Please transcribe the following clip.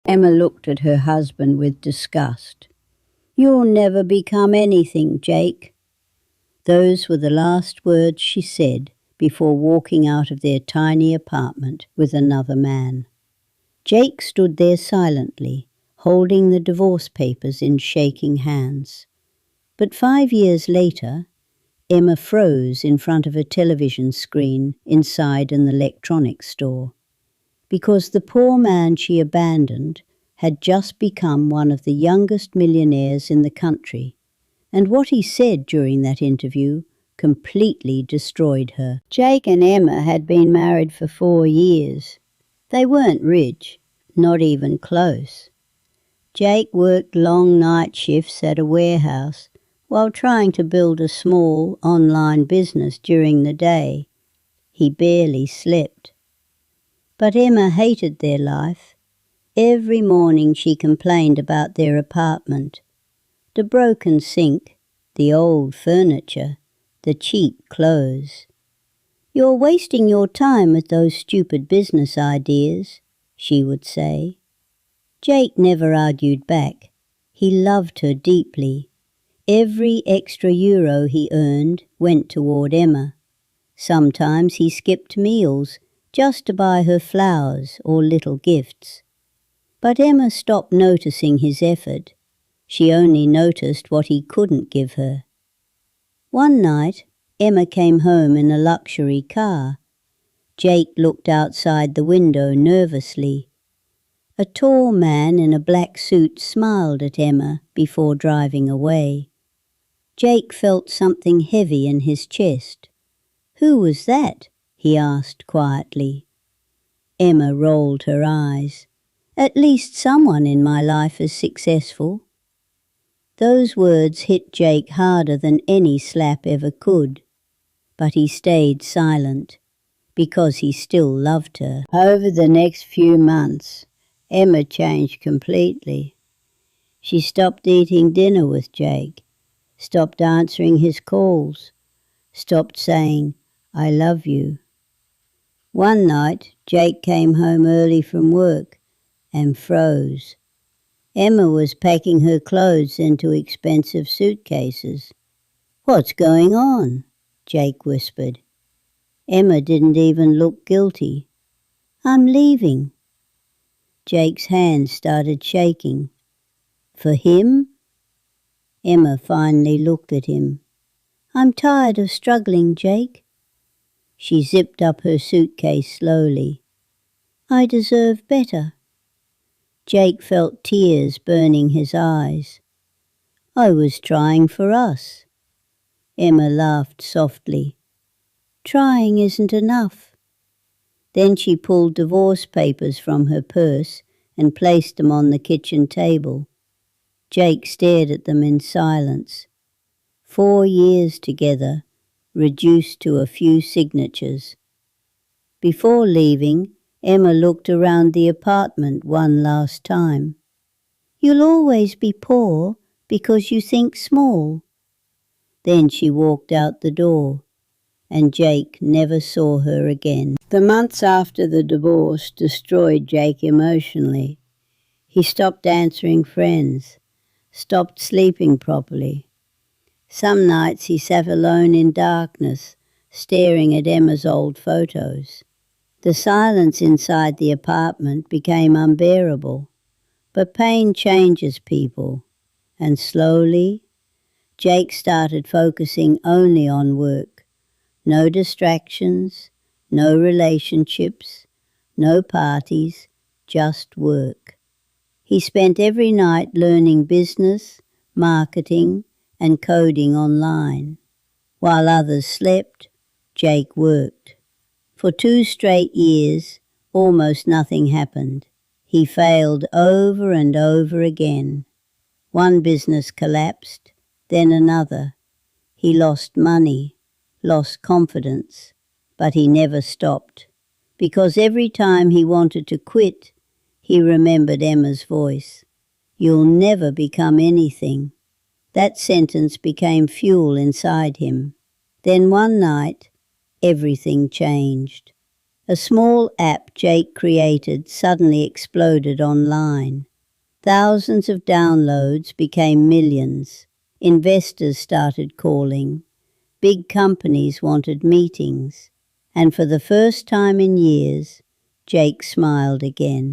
Emma looked at her husband with disgust. "You'll never become anything, Jake." Those were the last words she said before walking out of their tiny apartment with another man. Jake stood there silently, holding the divorce papers in shaking hands. But 5 years later, Emma froze in front of a television screen inside an electronics store, because the poor man she abandoned had just become one of the youngest millionaires in the country, and what he said during that interview completely destroyed her. Jake and Emma had been married for 4 years. They weren't rich, not even close. Jake worked long night shifts at a warehouse while trying to build a small online business during the day. He barely slept. But Emma hated their life. Every morning she complained about their apartment. The broken sink, the old furniture, the cheap clothes. "You're wasting your time with those stupid business ideas," she would say. Jake never argued back. He loved her deeply. Every extra euro he earned went toward Emma. Sometimes he skipped meals just to buy her flowers or little gifts. But Emma stopped noticing his effort. She only noticed what he couldn't give her. One night, Emma came home in a luxury car. Jake looked outside the window nervously. A tall man in a black suit smiled at Emma before driving away. Jake felt something heavy in his chest. "Who was that?" he asked quietly. Emma rolled her eyes. "At least someone in my life is successful." Those words hit Jake harder than any slap ever could. But he stayed silent, because he still loved her. Over the next few months, Emma changed completely. She stopped eating dinner with Jake, stopped answering his calls, stopped saying, "I love you." One night, Jake came home early from work and froze. Emma was packing her clothes into expensive suitcases. "What's going on?" Jake whispered. Emma didn't even look guilty. "I'm leaving." Jake's hand started shaking. "For him?" Emma finally looked at him. "I'm tired of struggling, Jake." She zipped up her suitcase slowly. "I deserve better." Jake felt tears burning his eyes. "I was trying for us." Emma laughed softly. "Trying isn't enough." Then she pulled divorce papers from her purse and placed them on the kitchen table. Jake stared at them in silence. 4 years together, reduced to a few signatures. Before leaving, Emma looked around the apartment one last time. "You'll always be poor because you think small." Then she walked out the door, and Jake never saw her again. The months after the divorce destroyed Jake emotionally. He stopped answering friends, stopped sleeping properly. Some nights he sat alone in darkness, staring at Emma's old photos. The silence inside the apartment became unbearable. But pain changes people, and slowly, Jake started focusing only on work. No distractions, no relationships, no parties, just work. He spent every night learning business, marketing, and coding online. While others slept, Jake worked. For 2 straight years, almost nothing happened. He failed over and over again. One business collapsed, then another. He lost money, lost confidence, but he never stopped, because every time he wanted to quit, he remembered Emma's voice. "You'll never become anything." That sentence became fuel inside him. Then one night, everything changed. A small app Jake created suddenly exploded online. Thousands of downloads became millions. Investors started calling. Big companies wanted meetings. And for the first time in years, Jake smiled again.